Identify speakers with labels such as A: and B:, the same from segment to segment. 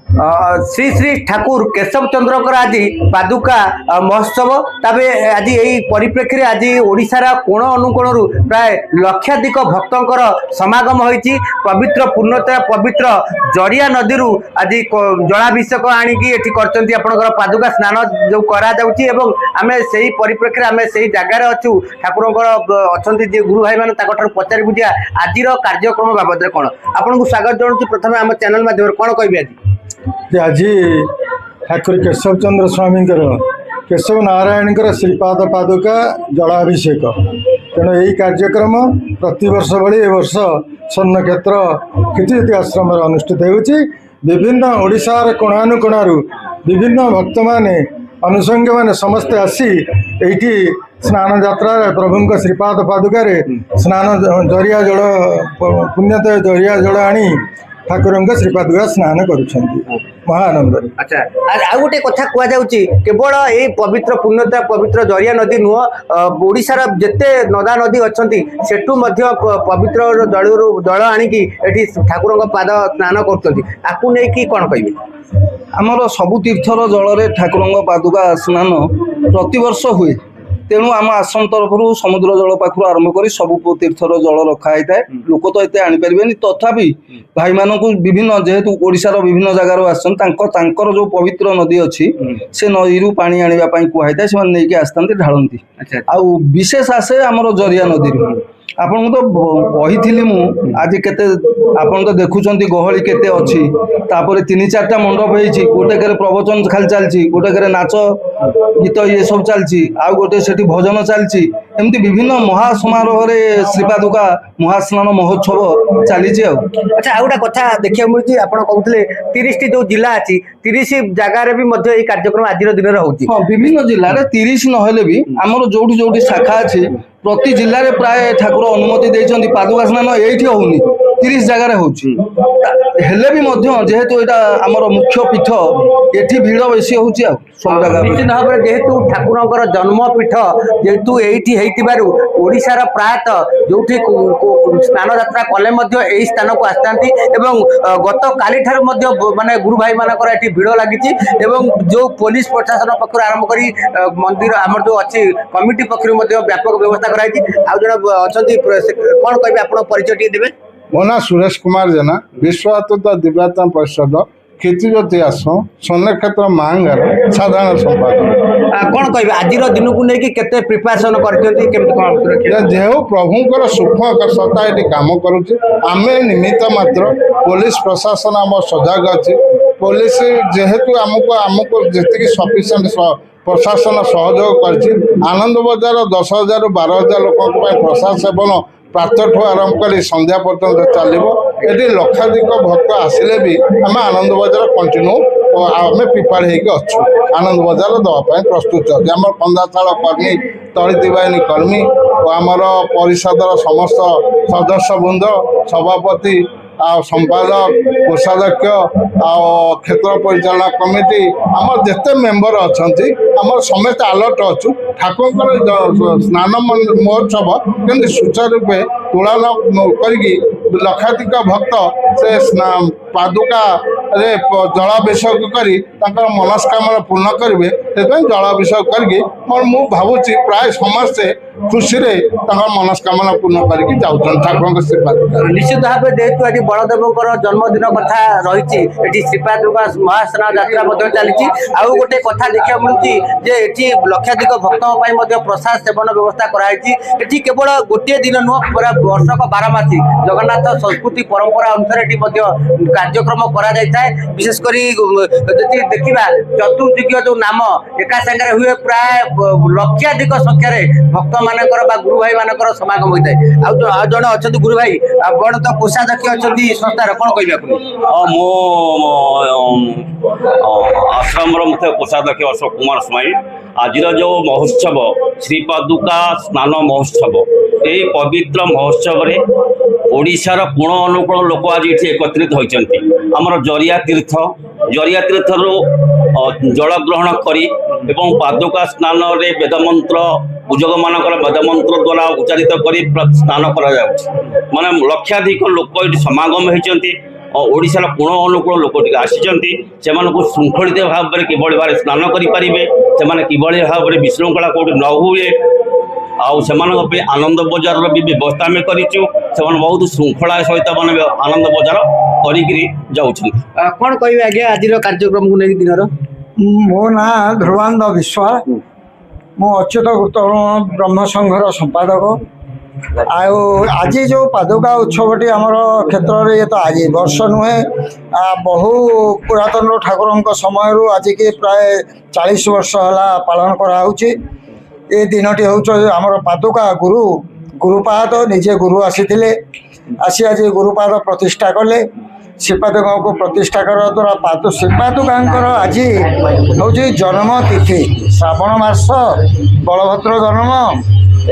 A: श्री श्री ठाकुर केशव चंद्र आज पादुका महोत्सव तबे आज यही परिप्रेक्षी आज ओडिशार कोण अनुकोण प्राय लक्षाधिक भक्तर समागम होती पवित्र पूर्णतया पवित्र जड़िया नदी आज जलाभिषेक आणिकी कर पादुका स्नान जो करा आम से परिप्रेक्षी आम से जगार अच्छु ठाकुर अच्छा गुरु भाई मैंने पचारि बुझा आज कार्यक्रम बाबद कौन आपको स्वागत जनाऊँ प्रथम आम चैनल माध्यम कौन कह
B: आज ठाकुर केशव चंद्र स्वामी केशव नारायण श्रीपाद पादुका जलाभिषेक तेणु यही कार्यक्रम प्रति वर्ष भली ए वर्ष स्वर्णक्षेत्र कीर्तिज्योति आश्रम अनुष्ठित होती विभिन्न ओडिशार कोणानुकोणु विभिन्न भक्त माने अनुषंग मैंने समस्ते आसी एठी स्नान यात्रा प्रभु श्रीपाद पादुका स्नान जरिया जल पुण्यतय जरिया जल आनी ठाकुर श्रीपादुका स्नान कर महानंद।
A: अच्छा आ गोटे कथा कहुच्छी केवल ये पवित्र पुण्यता पवित्र जरिया नदी नुह ओडिशार जेते नदा नदी अच्छा सेठू पवित्र जल आणिकी ठाकुर पाद स्नान कर कौन कह
C: आमर सबु तीर्थर जल ठाकुर पादुका स्नान प्रतिवर्ष हुए तेणु आम आश्रम तरफ समुद्र जल पाखु आरंभ कर सबु तीर्थर जल रखाई था लोक तो ये आनीपारे तथापि भाई मानक विभिन्न जेहेतु ओडिशार विभिन्न जगार आसर जो पवित्र नदी अच्छी से नदी पानी आने कहुई था से नहीं आसता ढालती आउ विशेष आसे आमर जरिया नदी आपन तो कही मु आज केते आपन तो देखुं गहली केते अच्छी तापर 3-4टा मंडप होती गोटे के प्रवचन खाली चलती गोटे के नाच गीत ये सब चलती आउ गोटे से भजन चलती एमती विभिन्न महासमारोह श्रीपादुका महास्नान महोत्सव चली।
A: अच्छा आ गोटे कथा देखा मिलती आप कहते 30टी जो जिला अच्छी 30 जगार भी कार्यक्रम आज दिन में होती
C: हाँ विभिन्न जिले 30 नहले भी आमर जोटी जोटी शाखा अच्छी प्रति जिले में प्राय ठाकुर अनुमति देते पादुका स्नान ये होनी 30 जगार होले भी जेहेतु यहाँ आमर मुख्य पीठ ये भीड़ बेसी हो
A: निश्चित भाव में जेहेतु ठाकुर जन्मपीठ जेहेतु ये ओडिशार प्रायतः जो स्नान यात्रा कले यही स्थान को आसती गत काली माने गुरु भाई मानकर ये भीड़ लगी जो पुलिस प्रशासन पक्ष आरंभ कर मंदिर आम जो अच्छी कमिटी पक्ष व्यापक व्यवस्था कराई अच्छा कौन कह आप परिचय देवे
D: मो ना सुरेश कुमार जेना विश्वात्मक दिव्यात्म परिषद कीर्तिज्योति आश्रम स्वर्णक्षेत्र महांगार साधारण संपादक
A: कौन कह आज दिन को लेकिन प्रिपेरेसन कर
D: जेहू प्रभुंर सूक्ष्म सत्ता ये कम करुँच निमित्त मात्र पुलिस प्रशासन आम सजग अच्छी पुलिस जेहेतु आमको जी सफिसीयंट प्रशासन सहयोग कर आनंद बजार 10,000-12,000 लोक प्रसाद सेवन प्रातठू आरंभ कर संध्या पर्यटन चलो ये लक्षाधिक भक्त आसिले भी आम आनंद बजार कंटिन्यू आम प्रिपेयर होगी आनंद बजार देवाई प्रस्तुत अच्छे आम कंदाचाल कर्मी तलित बाहिनी कर्मी आमर परिषदर समस्त सदस्य बृंद सभापति संपादक कोषाध्यक्ष क्षेत्र परिचालना कमिटी आम जिते मेम्बर अच्छा आम समस्त अलर्ट अच्छु ठाकुर स्नान महोत्सव कि सुचारू रूपे तुलन कर लक्षाधिक भक्त से पादुका रे जलाभिषेक कर मनस्कामना पूर्ण करेंगे से जलाभिषेक करके मु भावुची प्राय समस्ते खुशी मनस्कामना पूर्ण करके जाऊँ ठाकुर
A: निश्चित भाव जेहेतु आज बलदेव जन्मदिन कथा रही श्रीपादुका महास्नान यात्रा चली आउ गोटे कथा देखा मिलूँ जे लक्षाधिक भक्तों प्रसाद सेवन व्यवस्था कराई केवल गोटे दिन नुह पूरा वर्षक 12 मासी जगन्नाथ संस्कृति परंपरा अनुसार कार्यक्रम करा विशेषकर देखा चतुर्दिग जो नाम एका सागर हुए प्राय लक्षाधिक संख्यार भक्त मानकर गुरु भाई मानकर समागम होता है जड़े अच्छा गुरु भाई बड़ तो कोषाध्यक्ष अच्छा संस्थार कौन कह
E: आश्रम मुख्य कोषाध्यक्ष अशोक कुमार स्वाई आज जो महोत्सव श्रीपादुका स्नान महोत्सव यही पवित्र महोत्सव रे ओडिशार कोण अनुकोण लोक आज ये एकत्रित होती आमर जरिया तीर्थ जल ग्रहण करी एवं पादुका स्नान रे वेदमंत्र पूजक मानकर वेदमंत्र द्वारा उच्चारित कर स्नान करा माने लक्षाधिक लोक ये समागम होती ଓଡ଼ିଶାର କୋଣ ଅନୁକୂଳ ଲୋକ ଟିକେ ଆସିଛନ୍ତି ସେମାନଙ୍କୁ ଶୃଙ୍ଖଳିତ ଭାବରେ କିଭଳି ଭାବରେ ସ୍ନାନ କରିପାରିବେ, ସେମାନେ କିଭଳି ଭାବରେ ବିଶୃଙ୍ଖଳା କେଉଁଠି ନ ହୁଏ ଆଉ ସେମାନଙ୍କ ପାଇଁ ଆନନ୍ଦ ବଜାରର ବି ବ୍ୟବସ୍ଥା ଆମେ କରିଛୁ। ସେମାନେ ବହୁତ ଶୃଙ୍ଖଳା ସହିତ ମାନେ ଆନନ୍ଦ ବଜାର କରିକିରି ଯାଉଛନ୍ତି।
A: କ'ଣ କହିବେ ଆଜ୍ଞା ଆଜିର କାର୍ଯ୍ୟକ୍ରମକୁ ନେଇକି ଦିନର?
F: ମୋ ନାଁ ଧ୍ରୁବାନନ୍ଦ ବିଶ୍ୱାଳ, ମୁଁ ଅଚ୍ୟୁତ ଗୁପ୍ତବର୍ମ ବ୍ରହ୍ମ ସଂଘର ସମ୍ପାଦକ। ଆଉ ଆଜି ଯେଉଁ ପାଦୁକା ଉତ୍ସବଟି ଆମର କ୍ଷେତ୍ରରେ ଇଏ ତ ଆଜି ବର୍ଷ ନୁହେଁ, ବହୁ ପୁରାତନ ଠାକୁରଙ୍କ ସମୟରୁ ଆଜିକି ପ୍ରାୟ 40 ବର୍ଷ ହେଲା ପାଳନ କରାହେଉଛି। ଏ ଦିନଟି ହେଉଛି ଆମର ପାଦୁକା ଗୁରୁପାଦ, ନିଜେ ଗୁରୁ ଆସିଥିଲେ, ଆସି ଆଜି ଗୁରୁପାଦ ପ୍ରତିଷ୍ଠା କଲେ। ଶ୍ରୀପାଦୁକାଙ୍କୁ ପ୍ରତିଷ୍ଠା କରିବା ଦ୍ୱାରା ଶ୍ରୀପାଦୁକାଙ୍କର ଆଜି ହେଉଛି ଜନ୍ମ ତିଥି, ଶ୍ରାବଣ ମାସ ବଳଭଦ୍ର ଜନ୍ମ।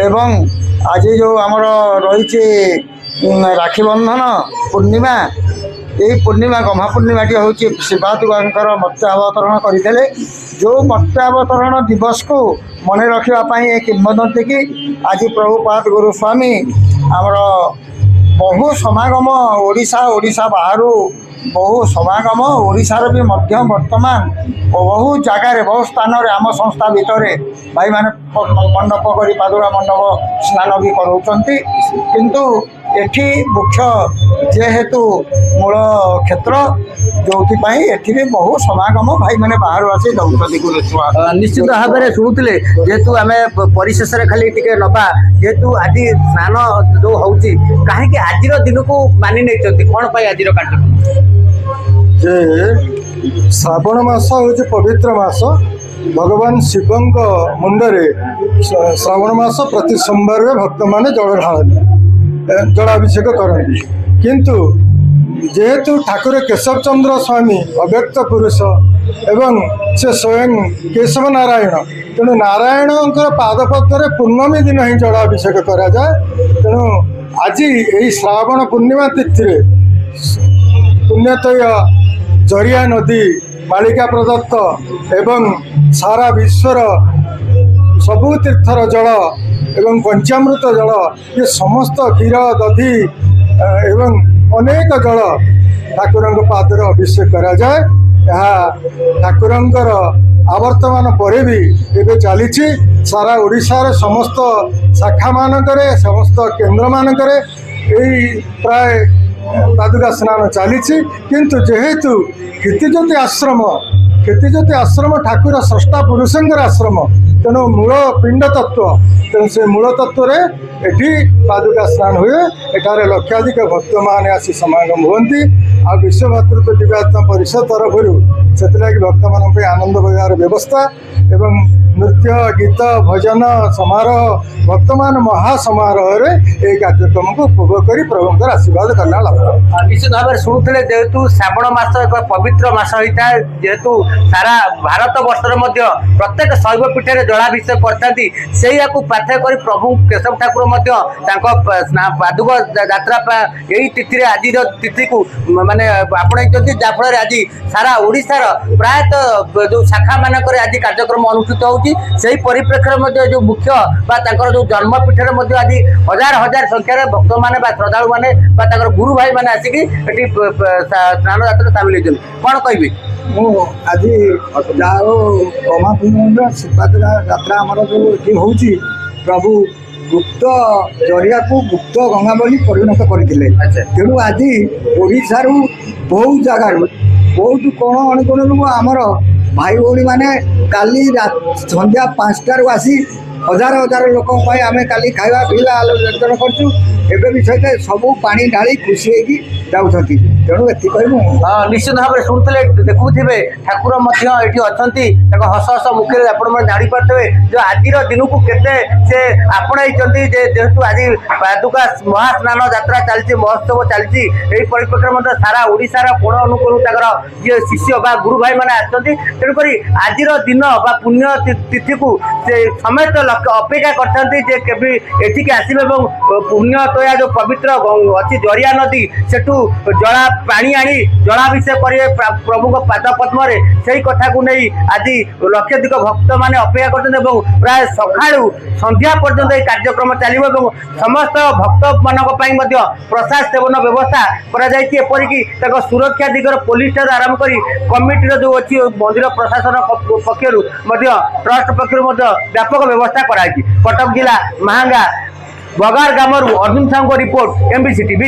F: ଏବଂ ଆଜି ଯେଉଁ ଆମର ରହିଛି ରାକ୍ଷୀ ବନ୍ଧନ ପୂର୍ଣ୍ଣିମା, ଏହି ପୂର୍ଣ୍ଣିମା ଗହ୍ମା ପୂର୍ଣ୍ଣିମାଟି ହେଉଛି ଶ୍ରୀପାଦୁକାଙ୍କର ମର୍ତ୍ତ୍ୟାବତରଣ କରିଥିଲେ। ଯେଉଁ ମର୍ତ୍ତ୍ୟାବତରଣ ଦିବସକୁ ମନେ ରଖିବା ପାଇଁ ଏ କିମ୍ବଦନ୍ତୀ କି ଆଜି ପ୍ରଭୁପାଦ ଗୁରୁସ୍ୱାମୀ ଆମର ବହୁ ସମାଗମ ଓଡ଼ିଶା ବାହାରୁ ବହୁ ସମାଗମ, ଓଡ଼ିଶାର ବି ମଧ୍ୟ ବର୍ତ୍ତମାନ ବହୁ ଜାଗାରେ ବହୁ ସ୍ଥାନରେ ଆମ ସଂସ୍ଥା ଭିତରେ ଭାଇମାନେ ମଣ୍ଡପ କରି ପାଦୁକା ମଣ୍ଡପ ସ୍ନାନ ବି କରାଉଛନ୍ତି। କିନ୍ତୁ ଏଠି ମୁଖ୍ୟ ଯେହେତୁ ମୂଳ କ୍ଷେତ୍ର, ଯେଉଁଥିପାଇଁ ଏଠି ବି ବହୁ ସମାଗମ ଭାଇମାନେ ବାହାରୁ ଆସି ଦେଉଛନ୍ତି ଗୁରୁତ୍ୱ।
A: ନିଶ୍ଚିତ ଭାବରେ ଶୁଣୁଥିଲେ, ଯେହେତୁ ଆମେ ପରିଶେଷରେ ଖାଲି ଟିକେ ନେବା, ଯେହେତୁ ଆଜି ସ୍ନାନ ଯେଉଁ ହେଉଛି କାହିଁକି ଆଜିର ଦିନକୁ ମାନି ନେଇଛନ୍ତି, କ'ଣ ପାଇଁ ଆଜିର କାର୍ଯ୍ୟକ୍ରମ?
B: ଯେ ଶ୍ରାବଣ ମାସ ହେଉଛି ପବିତ୍ର ମାସ। ଭଗବାନ ଶିବଙ୍କ ମୁଣ୍ଡରେ ଶ୍ରାବଣ ମାସ ପ୍ରତି ସୋମବାରରେ ଭକ୍ତମାନେ ଜଳ ଢାଳନ୍ତି, ଜଳାଭିଷେକ କରନ୍ତି। କିନ୍ତୁ ଯେହେତୁ ଠାକୁର କେଶବ ଚନ୍ଦ୍ର ସ୍ୱାମୀ ଅବ୍ୟକ୍ତ ପୁରୁଷ ଏବଂ ସେ ସ୍ୱୟଂ କେଶବ ନାରାୟଣ, ତେଣୁ ନାରାୟଣଙ୍କର ପାଦପଦ୍ମରେ ପୂର୍ଣ୍ଣମୀ ଦିନ ହିଁ ଜଳାଭିଷେକ କରାଯାଏ। ତେଣୁ ଆଜି ଏହି ଶ୍ରାବଣ ପୂର୍ଣ୍ଣିମା ତିଥିରେ ପୁଣ୍ୟତୟ ଜରିଆ ନଦୀ, ମାଳିକା ପ୍ରଦତ୍ତ ଏବଂ ସାରା ବିଶ୍ୱର ସବୁ ତୀର୍ଥର ଜଳ ଏବଂ ପଞ୍ଚାମୃତ ଜଳ, ଏ ସମସ୍ତ କ୍ଷୀର ଦଧି ଏବଂ ଅନେକ ଜଳ ଠାକୁରଙ୍କ ପାଦରେ ଅଭିଷେକ କରାଯାଏ। ଏହା ଠାକୁରଙ୍କର ଆବର୍ତ୍ତମାନ ପରେ ବି ଏବେ ଚାଲିଛି। ସାରା ଓଡ଼ିଶାର ସମସ୍ତ ଶାଖାମାନଙ୍କରେ, ସମସ୍ତ କେନ୍ଦ୍ରମାନଙ୍କରେ ଏହି ପ୍ରାୟ ପାଦୁକା ସ୍ନାନ ଚାଲିଛି। କିନ୍ତୁ ଯେହେତୁ କ୍ଷିତିଜ୍ୟୋତି ଆଶ୍ରମ ଠାକୁର ସ୍ରଷ୍ଟା ପୁରୁଷଙ୍କର ଆଶ୍ରମ, ତେଣୁ ମୂଳ ପିଣ୍ଡ ତତ୍ତ୍ୱ, ତେଣୁ ସେ ମୂଳ ତତ୍ତ୍ୱରେ ଏଠି ପାଦୁକା ସ୍ନାନ ହୁଏ। ଏଠାରେ ଲକ୍ଷାଧିକ ଭକ୍ତମାନେ ଆସି ସମାଗମ ହୁଅନ୍ତି। ଆଉ ବିଶ୍ୱ ଭାତୃତ୍ୱ ଦିବ୍ୟାତ୍ମ ପରିଷଦ ତରଫରୁ ସେଥିଲାଗି ଭକ୍ତମାନଙ୍କ ପାଇଁ ଆନନ୍ଦ ବଜାର ବ୍ୟବସ୍ଥା ଏବଂ ନୃତ୍ୟ ଗୀତ ଭଜନ ସମାରୋହ, ଭକ୍ତମାନ ମହାସମାରୋହରେ ଏହି କାର୍ଯ୍ୟକ୍ରମକୁ ଉପଭୋଗ କରି ପ୍ରଭୁଙ୍କର ଆଶୀର୍ବାଦ କଲ୍ୟାଣ ଲାଭ କରେ।
A: ନିଶ୍ଚିତ ଭାବରେ ଶୁଣୁଥିଲେ, ଯେହେତୁ ଶ୍ରାବଣ ମାସ ଏକ ପବିତ୍ର ମାସ ହୋଇଥାଏ, ଯେହେତୁ ସାରା ଭାରତ ବର୍ଷରେ ମଧ୍ୟ ପ୍ରତ୍ୟେକ ଶୈବ ପୀଠରେ ଜଳାଭିଷେକ କରିଥାନ୍ତି, ସେଇଆକୁ ପାଥେୟ କରି ପ୍ରଭୁ କେଶବ ଠାକୁର ମଧ୍ୟ ତାଙ୍କ ପାଦୁକ ଯାତ୍ରା ଏହି ତିଥିରେ ଆଜିର ତିଥିକୁ ମାନେ ଆପଣେଇଛନ୍ତି, ଯାହାଫଳରେ ଆଜି ସାରା ଓଡ଼ିଶାର ପ୍ରାୟତଃ ଯେଉଁ ଶାଖାମାନଙ୍କରେ ଆଜି କାର୍ଯ୍ୟକ୍ରମ ଅନୁଷ୍ଠିତ ହେଉଛି। ସେହି ପରିପ୍ରେକ୍ଷୀରେ ମଧ୍ୟ ଯେଉଁ ମୁଖ୍ୟ ବା ତାଙ୍କର ଯେଉଁ ଜନ୍ମପୀଠରେ ମଧ୍ୟ ଆଜି ହଜାର ହଜାର ସଂଖ୍ୟାରେ ଭକ୍ତମାନେ ବା ଶ୍ରଦ୍ଧାଳୁମାନେ ବା ତାଙ୍କର ଗୁରୁ ଭାଇମାନେ ଆସିକି ଏଠି ସ୍ନାନ ଯାତ୍ରାରେ ସାମିଲ ହୋଇଛନ୍ତି। କ'ଣ କହିବି?
F: ମୁଁ ଆଜି ଯାହା ହଉ ଗହ୍ମା ପୂର୍ଣ୍ଣିମା ଶ୍ରୀପାଦୁକା ଯାତ୍ରା ଆମର ଯେଉଁ ଏଠି ହେଉଛି, ପ୍ରଭୁ ଗୁପ୍ତ ଜରିଆକୁ ଗୁପ୍ତ ଗଙ୍ଗା ବୋଲି ପରିଣତ କରିଥିଲେ। ତେଣୁ ଆଜି ଓଡ଼ିଶାରୁ ବହୁତ ଜାଗାରୁ ବହୁତ କୋଣ ଅଣୁକୋଣରୁ ଆମର ଭାଇ ଭଉଣୀମାନେ କାଲି ସନ୍ଧ୍ୟା 5ଟାରୁ ଆସି ହଜାର ହଜାର ଲୋକଙ୍କ ପାଇଁ ଆମେ କାଲି ଖାଇବା ପିଇବା ଆଲୋଚନା କରୁଛୁ। ଏବେ ବି ସହିତ ସବୁ ପାଣି ଢାଳି ଖୁସି ହେଇକି ଯାଉଛନ୍ତି। ତେଣୁ ଏତିକି କହିବୁ।
A: ନିଶ୍ଚିତ ଭାବରେ ଶୁଣୁଥିଲେ, ଦେଖୁଥିବେ ଠାକୁର ମଧ୍ୟ ଏଠି ଅଛନ୍ତି, ତାଙ୍କ ହସ ହସ ମୁଖରେ ଆପଣମାନେ ଜାଣିପାରୁଥିବେ ଯେ ଆଜିର ଦିନକୁ କେତେ ସେ ଆପଣେଇଛନ୍ତି। ଯେହେତୁ ଆଜି ପାଦୁକା ମହାସ୍ନାନ ଯାତ୍ରା ଚାଲିଛି, ମହୋତ୍ସବ ଚାଲିଛି, ଏହି ପରିପ୍ରେକ୍ଷୀରେ ମଧ୍ୟ ସାରା ଓଡ଼ିଶାର କୋଣ ଅନୁକୋଣ ତାଙ୍କର ଯିଏ ଶିଷ୍ୟ ବା ଗୁରୁ ଭାଇମାନେ ଆସିଛନ୍ତି। ତେଣୁକରି ଆଜିର ଦିନ ବା ପୁଣ୍ୟ ତିଥିକୁ ସେ ସମେତ ଅପେକ୍ଷା କରିଥାନ୍ତି ଯେ କେବେ ଏଠିକି ଆସିବେ ଏବଂ ପୁଣ୍ୟତୋୟା ଯେଉଁ ପବିତ୍ର ଅଛି ଜରିଆ ନଦୀ, ସେଠୁ ଜଳା ପାଣି ଆଣି ଜଳାଭିଷେକ କରିବେ ପ୍ରଭୁଙ୍କ ପାଦ ପଦ୍ମରେ ସେଇ କଥାକୁ ନେଇ ଆଜି ଲକ୍ଷାଧିକ ଭକ୍ତମାନେ ଅପେକ୍ଷା କରୁଛନ୍ତି ଏବଂ ପ୍ରାୟ ସକାଳୁ ସନ୍ଧ୍ୟା ପର୍ଯ୍ୟନ୍ତ ଏହି କାର୍ଯ୍ୟକ୍ରମ ଚାଲିବ ଏବଂ ସମସ୍ତ ଭକ୍ତମାନଙ୍କ ପାଇଁ ମଧ୍ୟ ପ୍ରସାଦ ସେବନ ବ୍ୟବସ୍ଥା କରାଯାଇଛି। ଏପରିକି ତାଙ୍କ ସୁରକ୍ଷା ଦିଗର ପୋଲିସ ଠାରୁ ଆରମ୍ଭ କରି କମିଟିର ଯେଉଁ ଅଛି ମନ୍ଦିର ପ୍ରଶାସନ ପକ୍ଷରୁ ମଧ୍ୟ ଟ୍ରଷ୍ଟ ପକ୍ଷରୁ ମଧ୍ୟ ବ୍ୟାପକ ବ୍ୟବସ୍ଥା କରାଯାଇଛି। କଟକ ଜିଲ୍ଲା ମାହାଙ୍ଗା ବଗାର ଗ୍ରାମରୁ ଅର୍ଜୁନ ସାହୁଙ୍କ ରିପୋର୍ଟ MBC TV।